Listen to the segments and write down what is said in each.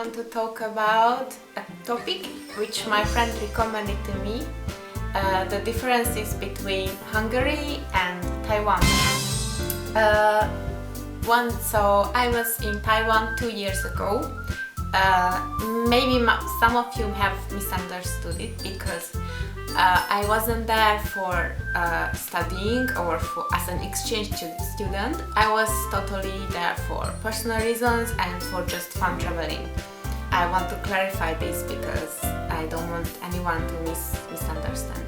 want to talk about a topic which my friend recommended to me, the differences between Hungary and Taiwan. So I was in Taiwan 2 years ago. Maybe some of you have misunderstood it because I wasn't there for studying or as an exchange student. I was totally there for personal reasons and for just fun traveling. I want to clarify this because I don't want anyone to misunderstand.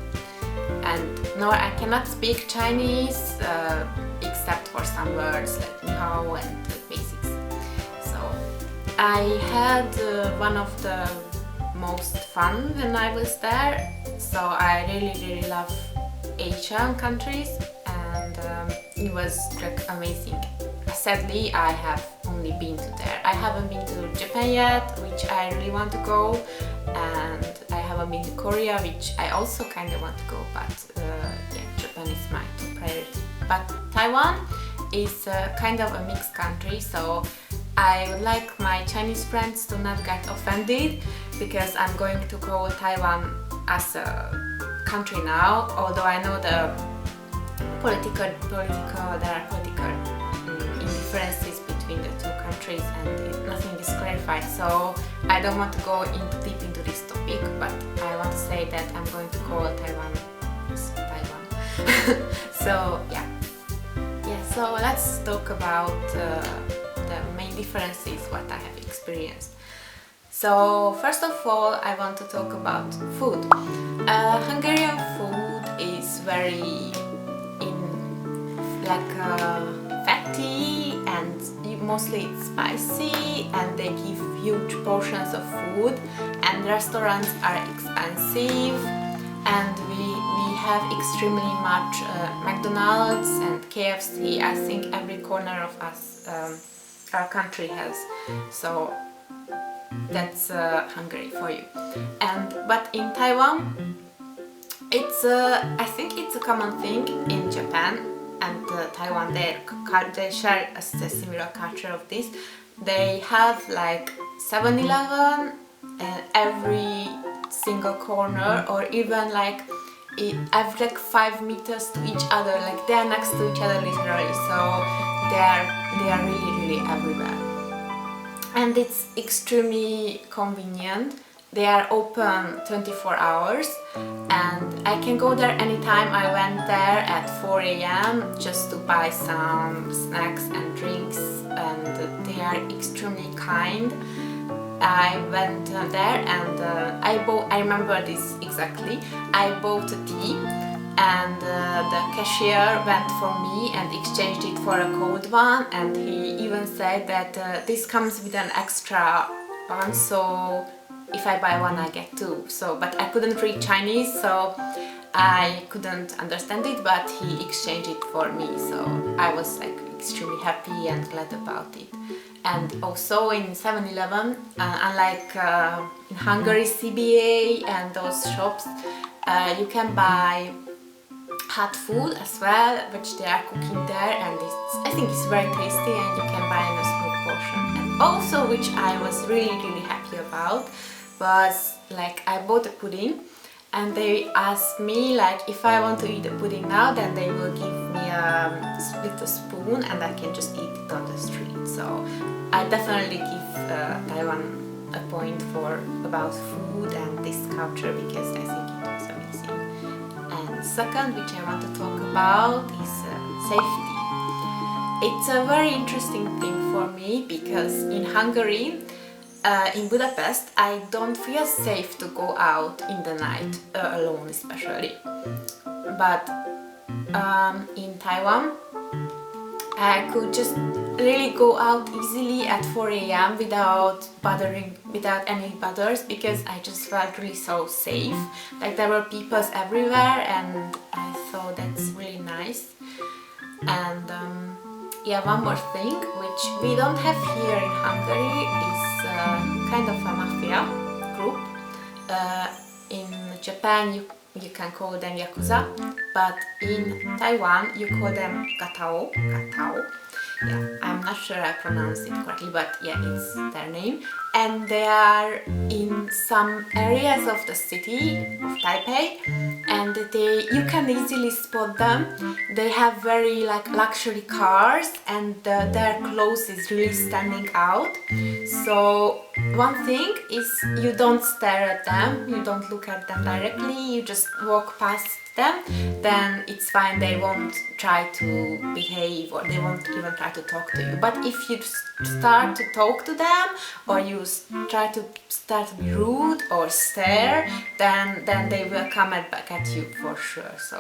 And no, I cannot speak Chinese except for some words like ni hao and the basics. So I had one of the most fun when I was there. So I really love Asian countries, and it was like amazing. Sadly, I have only been to there. I haven't been to Japan yet, which I really want to go, and I haven't been to Korea, which I also kind of want to go, but yeah, Japan is my top priority. But Taiwan is kind of a mixed country, so I would like my Chinese friends to not get offended because I'm going to call Taiwan as a country now, although I know there are political indifferences between the two countries and nothing is clarified, so I don't want to go deep into this topic, but I want to say that I'm going to call Taiwan Taiwan. So yeah, so let's talk about the main differences what I have experienced. So first of all, I want to talk about food. Hungarian food is very fatty, and mostly it's spicy, and they give huge portions of food, and restaurants are expensive, and we have extremely much McDonald's and KFC. I think every corner of our country has. So that's Hungary for you. But in Taiwan, it's I think it's a common thing in Japan and Taiwan. They share a similar culture of this. They have like 7-Eleven every single corner, or even like have like 5 meters to each other. Like they are next to each other literally. So they are really everywhere. And it's extremely convenient. They are open 24 hours, and I can go there anytime. I went there at 4 a.m. just to buy some snacks and drinks, and they are extremely kind. I went there and I remember this exactly. I bought a tea, and the cashier went for me and exchanged it for a cold one, and he even said that this comes with an extra one, so if I buy one I get two. So, but I couldn't read Chinese, so I couldn't understand it, but he exchanged it for me, so I was like extremely happy and glad about it. And also in 7-Eleven, unlike in Hungary CBA and those shops, you can buy hot food as well, which they are cooking there, and I think it's very tasty, and you can buy in a small portion. And also, which I was really happy about, was like I bought a pudding, and they asked me like if I want to eat the pudding now, then they will give me a spoon, and I can just eat it on the street. So I definitely give Taiwan a point about food and this culture, because I think it was amazing. And second, which I want to talk about, is safety. It's a very interesting thing for me because in Hungary, in Budapest, I don't feel safe to go out in the night alone, especially. But in Taiwan, I could just really go out easily at 4 a.m. without any bothers, because I just felt really so safe. Like there were people everywhere, and I thought that's really nice. And yeah, one more thing which we don't have here in Hungary is kind of a mafia group. In Japan you can call them yakuza, but in Taiwan you call them gatao. Yeah, I'm not sure I pronounced it correctly, but yeah, it's their name. And they are in some areas of the city of Taipei, and you can easily spot them. They have very like luxury cars, and their clothes is really standing out. So one thing is you don't stare at them, you don't look at them directly, you just walk past them, then it's fine, they won't try to behave or they won't even try to talk to you. But if you start to talk to them or you try to start to be rude or stare, then they will come back at you for sure. So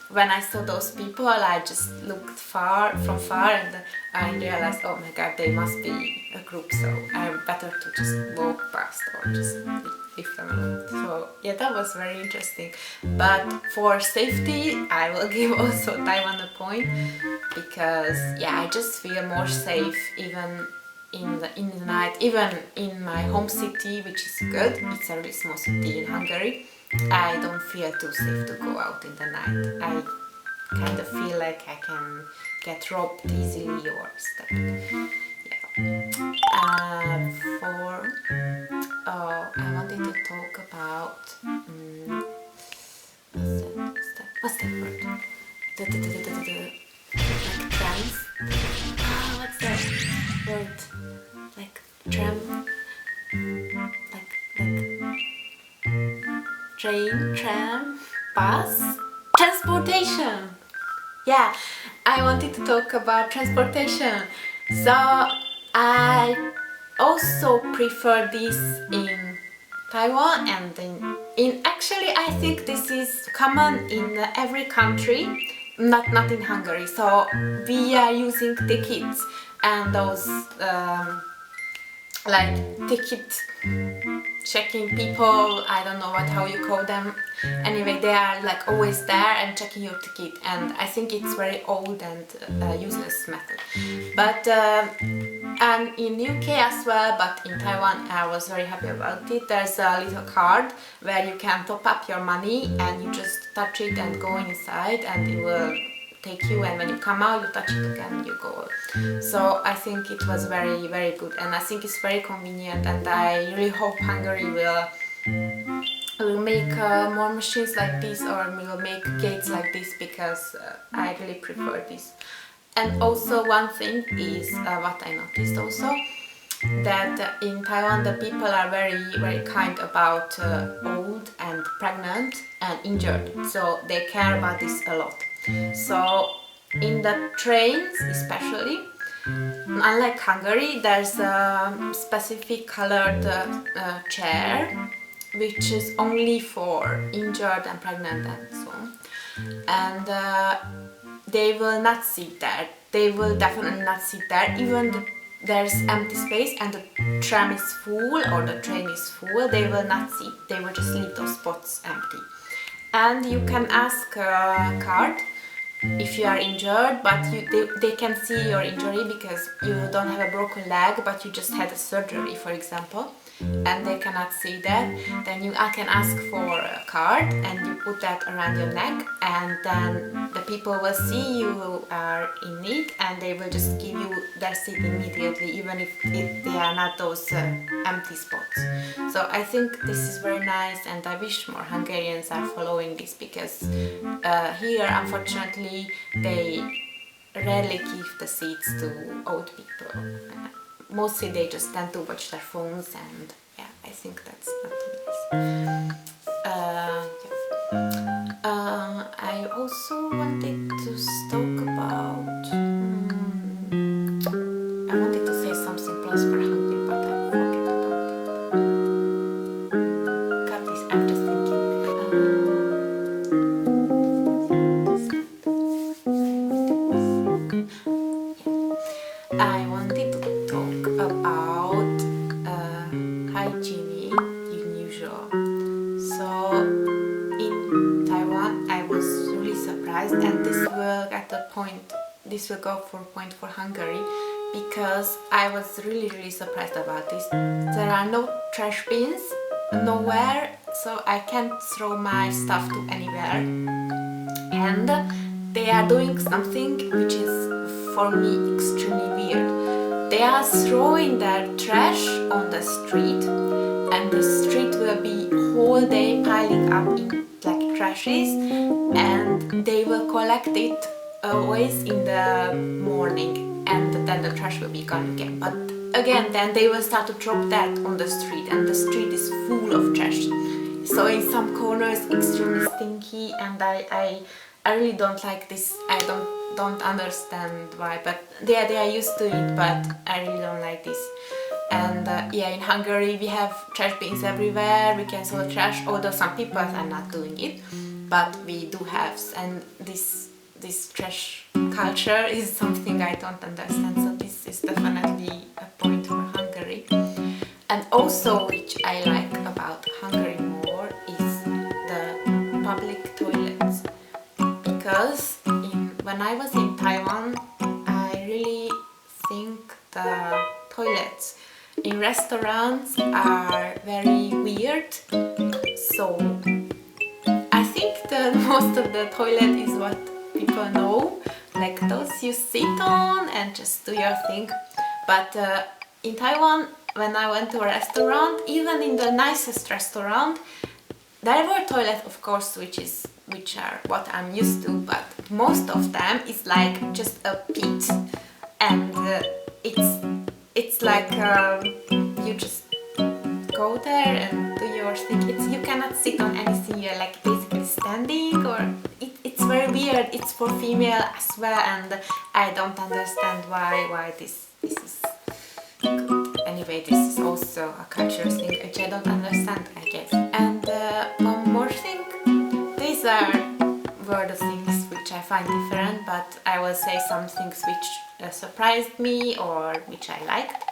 when I saw those people, I just looked from far and I realized, oh my god, they must be a group, so I'm better to just walk past or just leave them alone. So yeah, that was very interesting. But for safety, I will give also Taiwan a point, because yeah, I just feel more safe even in the night, even in my home city, which is good. It's a really small city in Hungary. I don't feel too safe to go out in the night. I kind of feel like I can get robbed easily or stabbed. Yeah. I wanted to talk about what's that word? Like trams. What's that word? Like tram. Like train, tram, bus, transportation. Yeah, I wanted to talk about transportation. So I also prefer this in Taiwan, and in actually I think this is common in every country, not in Hungary. So we are using tickets and those like ticket checking people, I don't know how you call them. Anyway, they are like always there and checking your ticket, and I think it's very old and useless method. But and in UK as well, but in Taiwan I was very happy about it. There's a little card where you can top up your money and you just touch it and go inside and it will take you, and when you come out you touch it again and you go. So I think it was very, very good, and I think it's very convenient, and I really hope Hungary will make more machines like this, or will make gates like this, because I really prefer this. And also one thing is what I noticed also, that in Taiwan the people are very, very kind about old and pregnant and injured, so they care about this a lot. So in the trains especially, unlike Hungary, there's a specific colored chair which is only for injured and pregnant and so on. And they will not sit there. They will definitely not sit there, even there's empty space and the tram is full or the train is full, they will not sit. They will just leave those spots empty. And you can ask a card if you are injured, but they can see your injury because you don't have a broken leg, but you just had a surgery, for example, and they cannot see that. Then you can ask for a card and you put that around your neck, and then the people will see you are in need and they will just give you their seat immediately, even if they are not those empty spots. So I think this is very nice, and I wish more Hungarians are following this, because here unfortunately they rarely give the seats to old people. Mostly they just tend to watch their phones, and yeah, I think that's not nice. I also wanted to talk about I wanted to say something plus for hungry, but I forget about it. God, this I'm just thinking. I wanted to talk about hygiene in usual. So in Taiwan, I was really surprised, and this will get a point. This will go for a point for Hungary, because I was really, really surprised about this. There are no trash bins nowhere, so I can't throw my stuff to anywhere, and they are doing something which is for me extremely weird. They are throwing their trash on the street, and the street will be whole day piling up in like trashes, and they will collect it always in the morning, and then the trash will be gone again. But again, then they will start to drop that on the street, and the street is full of trash. So in some corners, extremely stinky, and I really don't like this. I don't understand why, but they are used to it, but I really don't like this. And yeah, in Hungary we have trash bins everywhere. We can throw trash, although some people are not doing it, but we do have. And this trash culture is something I don't understand. So this is definitely a point for Hungary. And also, which I like about Hungary more, is the public toilets, because when I was in Taiwan, I really think the toilets in restaurants are very weird. So I think that most of the toilet is what people know, like those you sit on and just do your thing. But in Taiwan, when I went to a restaurant, even in the nicest restaurant, there were toilets, of course, which are what I'm used to, but most of them is like just a pit, and it's like you just go there and do your thing. You cannot sit on anything. You're like basically standing, or it's very weird. It's for female as well, and I don't understand why this is good. Anyway, this is also a cultural thing which I don't understand, I guess. And one more thing, these were the things which I find different, but I will say some things which surprised me or which I liked.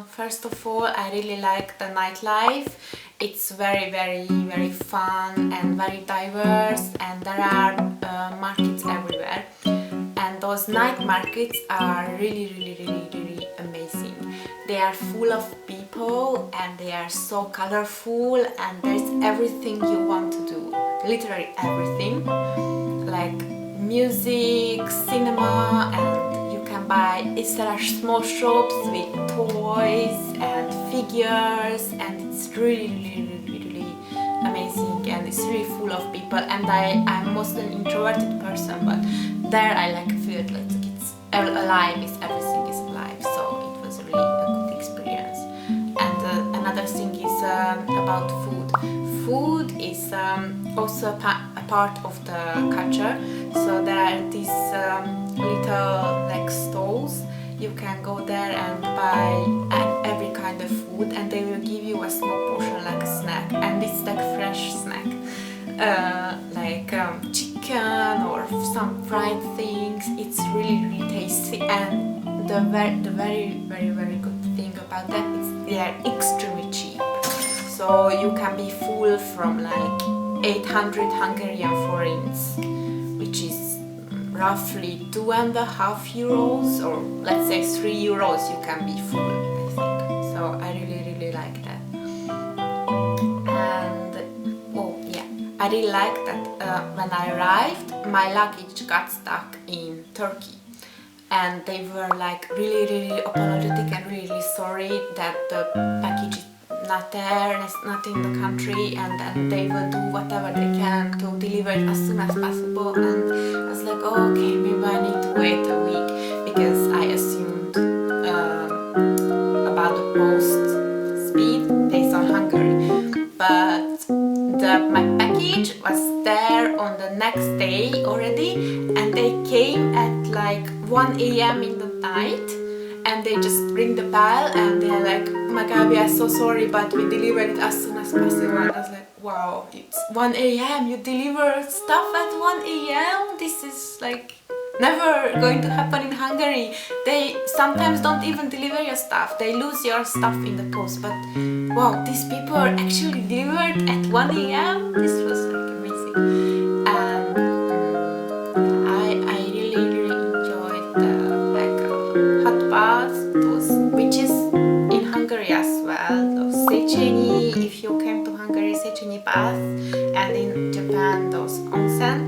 First of all, I really like the nightlife. It's very, very, very fun and very diverse, and there are markets everywhere. And those night markets are really, really, really, really amazing. They are full of people, and they are so colorful, and there's everything you want to do. Literally everything. Like music, cinema, and you can buy. There are small shops with toys and figures, and it's really, really, really, really amazing, and it's really full of people. And I'm mostly an introverted person, but there I like feel like it's alive, everything is alive, so it was really a good experience. And another thing is about food. Food is also a part of the culture, so there are these little like stalls. You can go there and buy every kind of food, and they will give you a small portion like a snack, and it's like fresh snack, like chicken or some fried things. It's really, really tasty, and the very, very, very good thing about that is they are extremely cheap. So you can be full from like 800 Hungarian forints, which is roughly 2.5 euros, or let's say 3 euros, you can be full, I think. So I really, really like that. And oh yeah, I really like that when I arrived, my luggage got stuck in Turkey, and they were like really, really apologetic and really, really sorry that the package is not there, and it's not in the country, and then they will do whatever they can to deliver it as soon as possible. And I was like, oh, okay, maybe I need to wait a week, because I assumed about the post speed based on Hungary, but my package was there on the next day already, and they came at like 1 a.m. in the night. And they just ring the bell, and they're like, oh my god, we are so sorry, but we delivered it as soon as possible. And I was like, wow, it's 1 a.m. You deliver stuff at 1 a.m.? This is like never going to happen in Hungary. They sometimes don't even deliver your stuff. They lose your stuff in the post. But wow, these people actually delivered at 1 a.m. This was like amazing. I really, really enjoyed the hot baths, which is in Hungary as well. Those Széchenyi, if you came to Hungary, Széchenyi bath, and in Japan those onsen.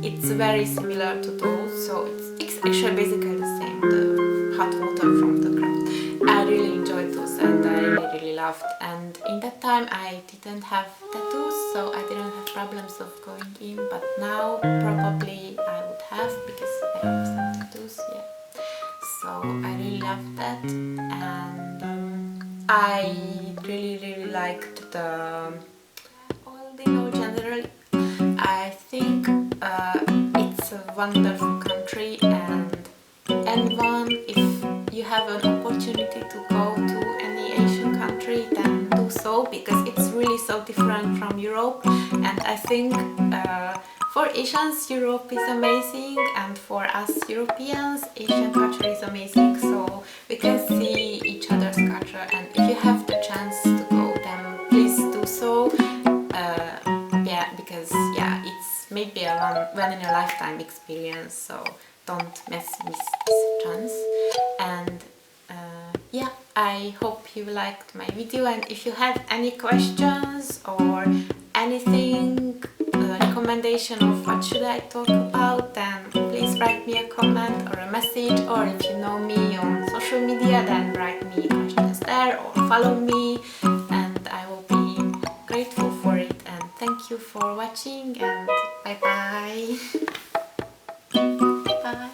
it's very similar to those, so it's actually basically the same, the hot water from the ground. I really enjoyed those and I really loved, and in that time I didn't have tattoos, so I didn't have problems of going in, but now probably I would have because I have some tattoos, yeah. So I really loved that, and I really liked the all in all generally. I think it's a wonderful country, and anyone, if you have an opportunity to go to any Asian country, then do so, because it's really so different from Europe. And I think for Asians, Europe is amazing, and for us Europeans, Asian culture is amazing, so we can see each other's culture, and if you have the chance to go, then please do so. Yeah, because yeah, it's maybe a one in a lifetime experience, so don't miss this chance. And yeah, I hope you liked my video, and if you have any questions or anything, recommendation of what should I talk about, then please write me a comment or a message, or if you know me on social media, then write me questions there or follow me, and I will be grateful for it. And thank you for watching, and bye bye. Bye.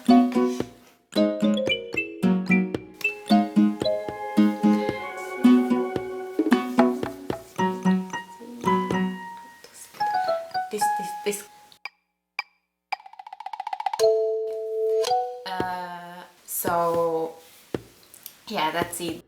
This. So yeah, that's it.